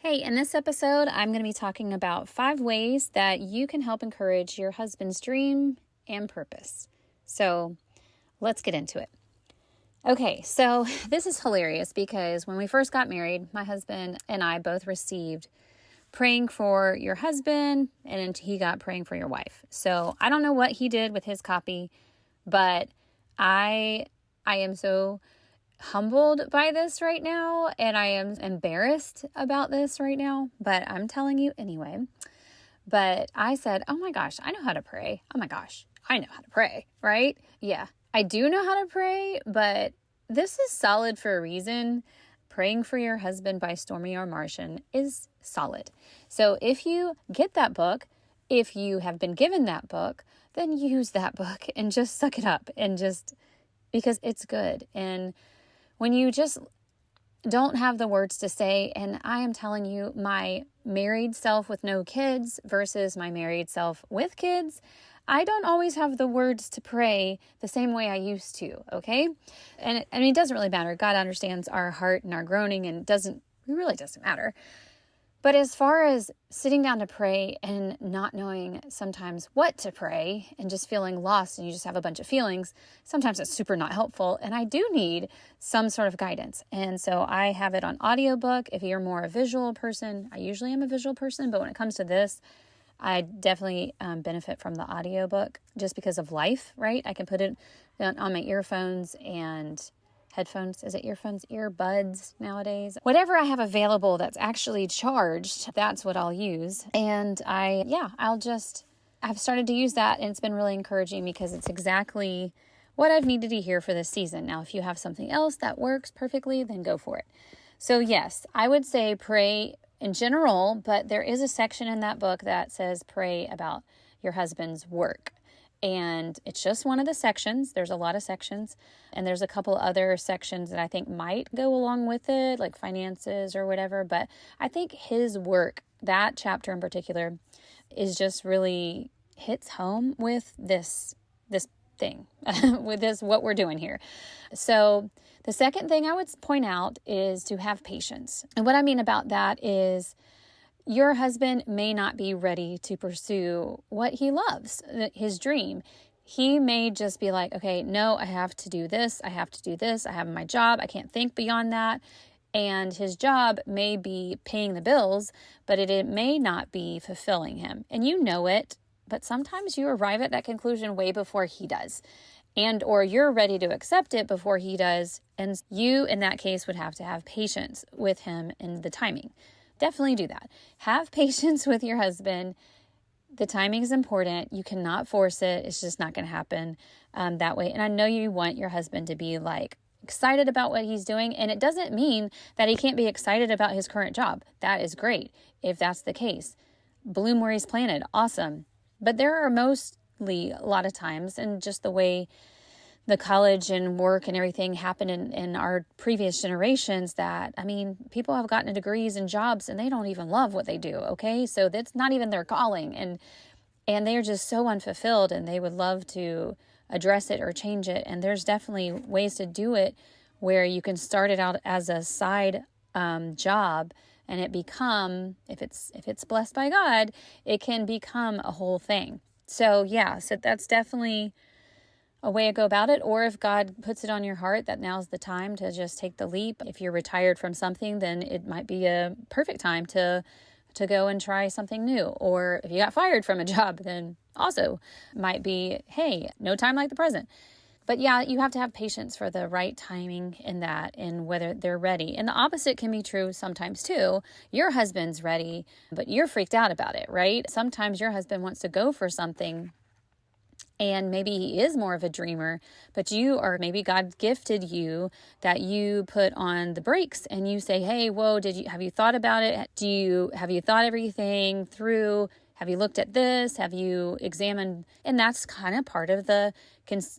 Hey, in this episode, I'm going to be talking about 5 ways that you can help encourage your husband's dream and purpose. So let's get into it. Okay, so this is hilarious because when we first got married, my husband and I both received praying for your husband, and he got praying for your wife. So I don't know what he did with his copy, but I am so humbled by this right now, and I am embarrassed about this right now, but I'm telling you anyway. But I said, oh my gosh, I know how to pray. Oh my gosh, I know how to pray, right? Yeah, I do know how to pray, but this is solid for a reason. Praying for Your Husband by Stormie R. Martian is solid. So if you get that book, if you have been given that book, then use that book and just suck it up and just because it's good. And when you just don't have the words to say, and I am telling you, my married self with no kids versus my married self with kids, I don't always have the words to pray the same way I used to, okay? And it doesn't really matter. God understands our heart and our groaning, and it really doesn't matter. But as far as sitting down to pray and not knowing sometimes what to pray and just feeling lost and you just have a bunch of feelings, sometimes it's super not helpful. And I do need some sort of guidance. And so I have it on audiobook. If you're more a visual person, I usually am a visual person, but when it comes to this, I definitely benefit from the audiobook just because of life, right? I can put it on my earphones and headphones. Is it earphones? Earbuds nowadays. Whatever I have available that's actually charged, that's what I'll use. And I've started to use that, and it's been really encouraging because it's exactly what I've needed to hear for this season. Now, if you have something else that works perfectly, then go for it. So yes, I would say pray in general, but there is a section in that book that says pray about your husband's work. And it's just one of the sections. There's a lot of sections, and there's a couple other sections that I think might go along with it, like finances or whatever. But I think his work, that chapter in particular, is just really hits home with this thing, with this, what we're doing here. So the second thing I would point out is to have patience. And what I mean about that is your husband may not be ready to pursue what he loves, his dream. He may just be like, okay, no, I have to do this. I have to do this. I have my job. I can't think beyond that. And his job may be paying the bills, but it may not be fulfilling him. And you know it, but sometimes you arrive at that conclusion way before he does. Or you're ready to accept it before he does. And you, in that case, would have to have patience with him in the timing. Definitely do that. Have patience with your husband. The timing is important. You cannot force it. It's just not going to happen that way. And I know you want your husband to be like excited about what he's doing. And it doesn't mean that he can't be excited about his current job. That is great if that's the case. Bloom where he's planted. Awesome. But there are mostly a lot of times, and just the way the college and work and everything happened in our previous generations, that, I mean, people have gotten degrees and jobs and they don't even love what they do, okay? So that's not even their calling, and they're just so unfulfilled, and they would love to address it or change it. And there's definitely ways to do it where you can start it out as a side job, and it become, if it's blessed by God, it can become a whole thing. So yeah, so that's definitely a way to go about it. Or if God puts it on your heart that now's the time to just take the leap. If you're retired from something, then it might be a perfect time to go and try something new. Or if you got fired from a job, then also might be, hey, no time like the present. But yeah, you have to have patience for the right timing in that, and whether they're ready. And the opposite can be true sometimes too. Your husband's ready, but you're freaked out about it, right? Sometimes your husband wants to go for something, and maybe he is more of a dreamer, but maybe God gifted you that you put on the brakes and you say, hey, whoa, have you thought about it? Have you thought everything through? Have you looked at this? Have you examined? And that's kind of part of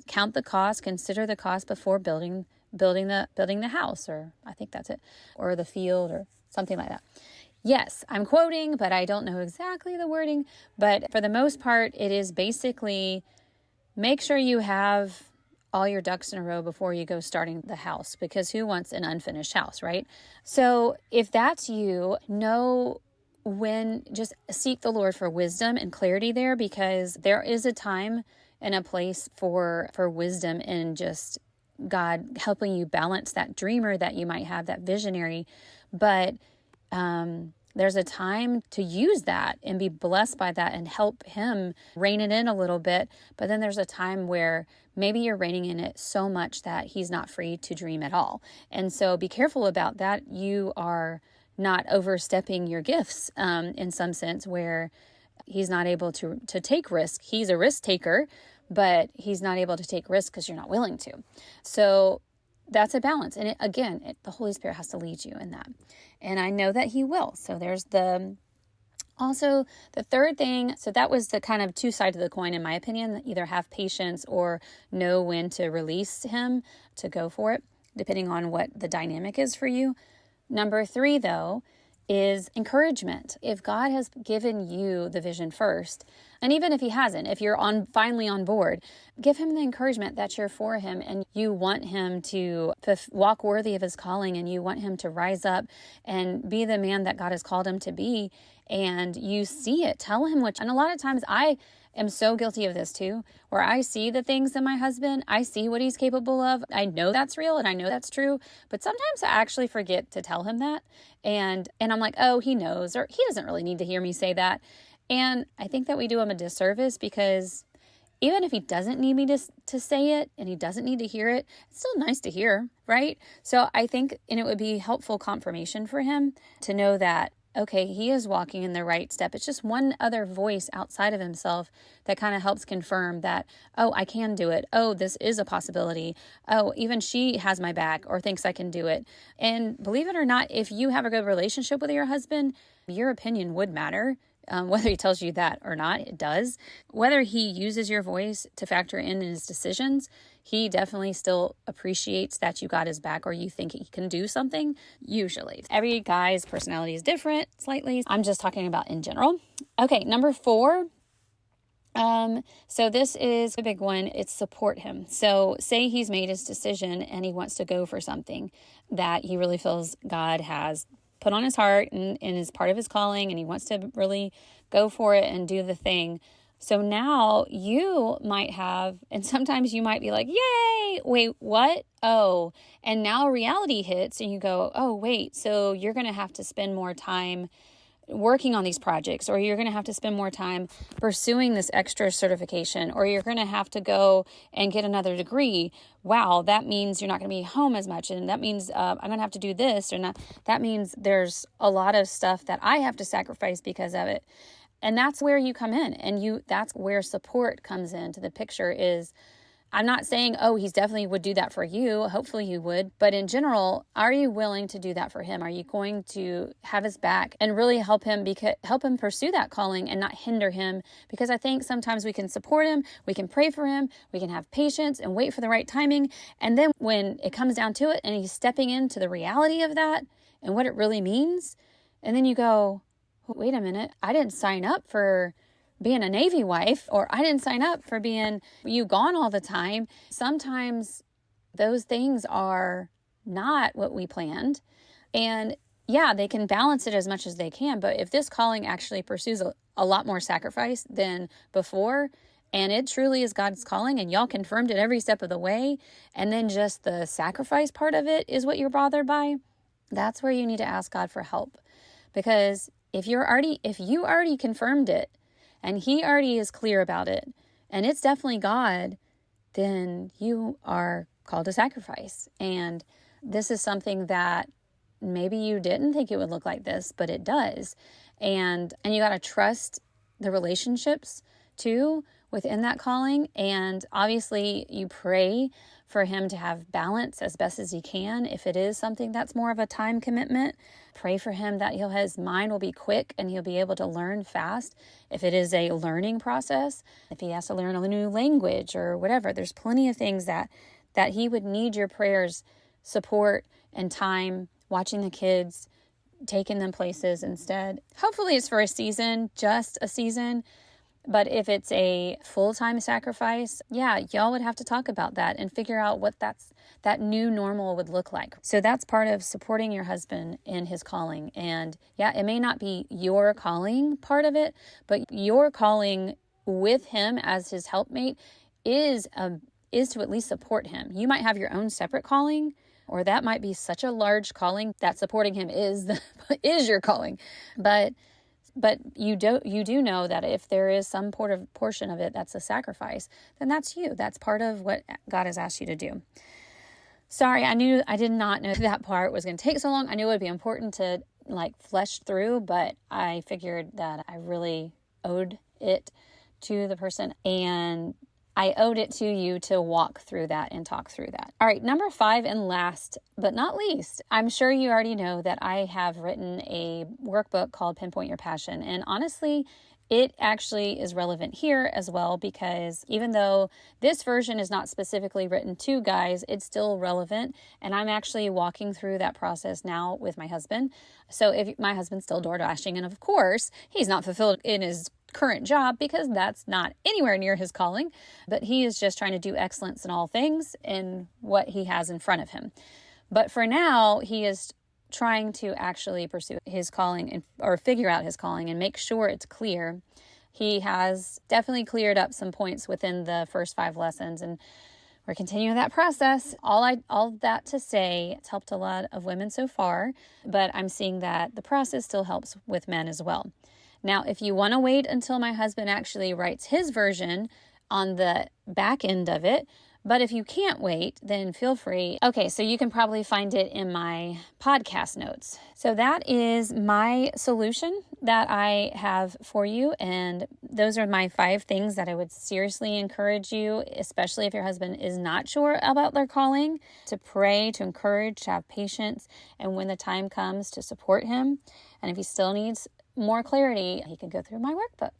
count the cost, consider the cost before building the house, or I think that's it, or the field or something like that. Yes, I'm quoting, but I don't know exactly the wording, but for the most part, it is basically make sure you have all your ducks in a row before you go starting the house, because who wants an unfinished house, right? So if that's you, know when, just seek the Lord for wisdom and clarity there, because there is a time and a place for wisdom and just God helping you balance that dreamer that you might have, that visionary. But there's a time to use that and be blessed by that and help him rein it in a little bit. But then there's a time where maybe you're reining in it so much that he's not free to dream at all. And so be careful about that. You are not overstepping your gifts in some sense, where he's not able to take risk. He's a risk taker, but he's not able to take risk because you're not willing to. So that's a balance. And the Holy Spirit has to lead you in that. And I know that he will. So there's also the third thing. So that was the kind of two sides of the coin, in my opinion, either have patience or know when to release him to go for it, depending on what the dynamic is for you. Number 3, though, is encouragement. If God has given you the vision first, and even if he hasn't, if you're finally on board, give him the encouragement that you're for him and you want him to walk worthy of his calling, and you want him to rise up and be the man that God has called him to be. And you see it, tell him and a lot of times I am so guilty of this too, where I see the things in my husband, I see what he's capable of. I know that's real and I know that's true, but sometimes I actually forget to tell him that. And I'm like, oh, he knows, or he doesn't really need to hear me say that. And I think that we do him a disservice, because even if he doesn't need me to say it and he doesn't need to hear it, it's still nice to hear, right? So I think, and it would be helpful confirmation for him to know that, okay, he is walking in the right step. It's just one other voice outside of himself that kind of helps confirm that, oh, I can do it. Oh, this is a possibility. Oh, even she has my back or thinks I can do it. And believe it or not, if you have a good relationship with your husband, your opinion would matter. Whether he tells you that or not, it does. Whether he uses your voice to factor in his decisions, he definitely still appreciates that you got his back, or you think he can do something, usually. Every guy's personality is different slightly. I'm just talking about in general. Okay, number 4. So this is a big one. It's support him. So say he's made his decision and he wants to go for something that he really feels God has put on his heart and is part of his calling, and he wants to really go for it and do the thing. So now you might have, and sometimes you might be like, yay, wait, what? Oh, and now reality hits and you go, oh, wait, so you're going to have to spend more time working on these projects, or you're going to have to spend more time pursuing this extra certification, or you're going to have to go and get another degree. Wow, that means you're not going to be home as much, and that means I'm going to have to do this or not. That means there's a lot of stuff that I have to sacrifice because of it. And that's where you come in, and that's where support comes into the picture. Is I'm not saying, oh, he's definitely would do that for you. Hopefully you would. But in general, are you willing to do that for him? Are you going to have his back and really help him pursue that calling and not hinder him? Because I think sometimes we can support him, we can pray for him, we can have patience and wait for the right timing. And then when it comes down to it and he's stepping into the reality of that and what it really means, and then you go, wait a minute, I didn't sign up for being a Navy wife, or I didn't sign up for being you gone all the time. Sometimes those things are not what we planned. And yeah, they can balance it as much as they can. But if this calling actually pursues a lot more sacrifice than before, and it truly is God's calling, and y'all confirmed it every step of the way, and then just the sacrifice part of it is what you're bothered by, that's where you need to ask God for help. Because if you already confirmed it, and he already is clear about it, and it's definitely God, then you are called to sacrifice. And this is something that maybe you didn't think it would look like this, but it does. And you got to trust the relationships too within that calling. And obviously you pray for him to have balance as best as he can. If it is something that's more of a time commitment, pray for him that his mind will be quick and he'll be able to learn fast. If it is a learning process, if he has to learn a new language or whatever, there's plenty of things that he would need your prayers, support, and time, watching the kids, taking them places instead. Hopefully it's for a season, just a season. But if it's a full-time sacrifice, yeah, y'all would have to talk about that and figure out what that new normal would look like. So that's part of supporting your husband in his calling. And yeah, it may not be your calling part of it, but your calling with him as his helpmate is to at least support him. You might have your own separate calling, or that might be such a large calling that supporting him is your calling. But you do know that if there is some portion of it that's a sacrifice, then that's you. That's part of what God has asked you to do. Sorry, I did not know that part was going to take so long. I knew it would be important to flesh through, but I figured that I really owed it to the person, and I owed it to you to walk through that and talk through that. All right, number 5 and last but not least, I'm sure you already know that I have written a workbook called Pinpoint Your Passion. And honestly, it actually is relevant here as well, because even though this version is not specifically written to guys, it's still relevant. And I'm actually walking through that process now with my husband. So if my husband's still door dashing, and of course, he's not fulfilled in his current job because that's not anywhere near his calling, but he is just trying to do excellence in all things in what he has in front of him. But for now, he is trying to actually pursue his calling or figure out his calling and make sure it's clear. He has definitely cleared up some points within the first 5 lessons, and we're continuing that process. All that to say, it's helped a lot of women so far, but I'm seeing that the process still helps with men as well. Now, if you want to wait until my husband actually writes his version on the back end of it, but if you can't wait, then feel free. Okay, so you can probably find it in my podcast notes. So that is my solution that I have for you. And those are my 5 things that I would seriously encourage you, especially if your husband is not sure about their calling, to pray, to encourage, to have patience, and when the time comes, to support him. And if he still needs more clarity, he can go through my workbooks.